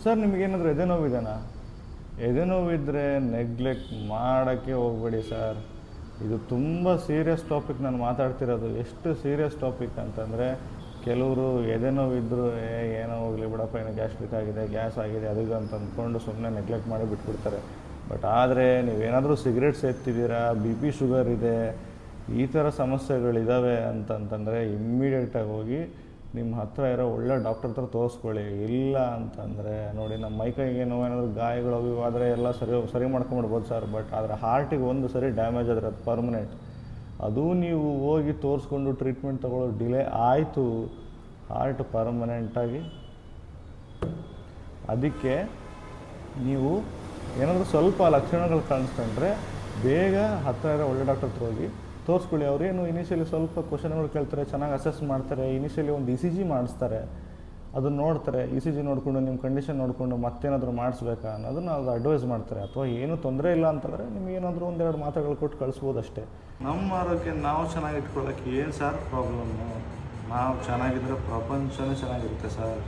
Sir ನಿಮಗೇನಾದರೂ ಎದೆ ನೋವಿದೆನಾ? ಎದೆ ನೋವಿದ್ದರೆ ನೆಗ್ಲೆಕ್ಟ್ ಮಾಡೋಕ್ಕೆ ಹೋಗಬೇಡಿ ಸರ್. ಇದು ತುಂಬ ಸೀರಿಯಸ್ ಟಾಪಿಕ್ ನಾನು ಮಾತಾಡ್ತಿರೋದು. ಎಷ್ಟು ಸೀರಿಯಸ್ ಟಾಪಿಕ್ ಅಂತಂದರೆ, ಕೆಲವರು ಎದೆ ನೋವಿದ್ದರೂ ಏನೋ ಹೋಗಲಿ ಬಿಡಪ್ಪ, ಏನೋ ಗ್ಯಾಸ್ಟ್ರಿಕ್ ಆಗಿದೆ, ಗ್ಯಾಸ್ ಆಗಿದೆ, ಅದು ಅಂತ ಅಂದ್ಕೊಂಡು ಸುಮ್ಮನೆ ನೆಗ್ಲೆಕ್ಟ್ ಮಾಡಿ ಬಿಟ್ಬಿಡ್ತಾರೆ. ಬಟ್ ಆದರೆ ನೀವೇನಾದರೂ ಸಿಗರೇಟ್ ಸೇದ್ತಿದ್ದೀರಾ, ಬಿ ಪಿ ಶುಗರ್ ಇದೆ, ಈ ಥರ ಸಮಸ್ಯೆಗಳಿದ್ದಾವೆ ಅಂತಂತಂದರೆ ಇಮ್ಮಿಡಿಯೇಟಾಗಿ ಹೋಗಿ ನಿಮ್ಮ ಹತ್ತಿರ ಇರೋ ಒಳ್ಳೆ ಡಾಕ್ಟರ್ ಹತ್ರ ತೋರಿಸ್ಕೊಳ್ಳಿ. ಇಲ್ಲ ಅಂತಂದರೆ ನೋಡಿ, ನಮ್ಮ ಮೈಕೈಗೆ ನೋವೇನಾದರೂ ಗಾಯಗಳು ಅವು ಆದರೆ ಎಲ್ಲ ಸರಿ ಮಾಡ್ಕೊಂಬಿಡ್ಬೋದು ಸರ್. ಬಟ್ ಆದರೆ ಹಾರ್ಟಿಗೆ ಒಂದು ಸರಿ ಡ್ಯಾಮೇಜ್ ಆದರೆ ಅದು ಪರ್ಮನೆಂಟ್. ಅದು ನೀವು ಹೋಗಿ ತೋರಿಸ್ಕೊಂಡು ಟ್ರೀಟ್ಮೆಂಟ್ ತೊಗೊಳ್ಳೋ ಡಿಲೇ ಆಯಿತು, ಹಾರ್ಟ್ ಪರ್ಮನೆಂಟಾಗಿ. ಅದಕ್ಕೆ ನೀವು ಏನಾದರೂ ಸ್ವಲ್ಪ ಲಕ್ಷಣಗಳು ಕಾಣಿಸ್ಕೊಂಡ್ರೆ ಬೇಗ ಹತ್ತಿರ ಇರೋ ಒಳ್ಳೆ ಡಾಕ್ಟರ್ ಹತ್ರ ಹೋಗಿ ತೋರಿಸ್ಕೊಳ್ಳಿ. ಅವರೇನು ಇನಿಷಿಯಲಿ ಸ್ವಲ್ಪ ಕ್ವಶನ್ಗಳು ಕೇಳ್ತಾರೆ, ಚೆನ್ನಾಗಿ ಅಸೆಸ್ ಮಾಡ್ತಾರೆ. ಇನಿಷಿಯಲಿ ಒಂದು ECG ಮಾಡಿಸ್ತಾರೆ, ಅದನ್ನು ನೋಡ್ತಾರೆ. ECG ನೋಡಿಕೊಂಡು ನಿಮ್ಮ ಕಂಡೀಷನ್ ನೋಡಿಕೊಂಡು ಮತ್ತೇನಾದರೂ ಮಾಡಿಸ್ಬೇಕಾ ಅನ್ನೋದನ್ನು ಅದು ಅಡ್ವೈಸ್ ಮಾಡ್ತಾರೆ. ಅಥವಾ ಏನೂ ತೊಂದರೆ ಇಲ್ಲ ಅಂತಂದರೆ ನಿಮಗೇನಾದರೂ ಒಂದೆರಡು ಮಾತ್ರೆಗಳು ಕೊಟ್ಟು ಕಳಿಸ್ಬೋದು ಅಷ್ಟೇ. ನಮ್ಮ ಆರೋಗ್ಯ ನಾವು ಚೆನ್ನಾಗಿ ಇಟ್ಕೊಳ್ಳೋಕ್ಕೆ ಏನು ಸರ್ ಪ್ರಾಬ್ಲಮ್ಮು? ನಾವು ಚೆನ್ನಾಗಿದ್ದರೆ ಪ್ರಪಂಚವೇ ಚೆನ್ನಾಗಿರುತ್ತೆ ಸರ್.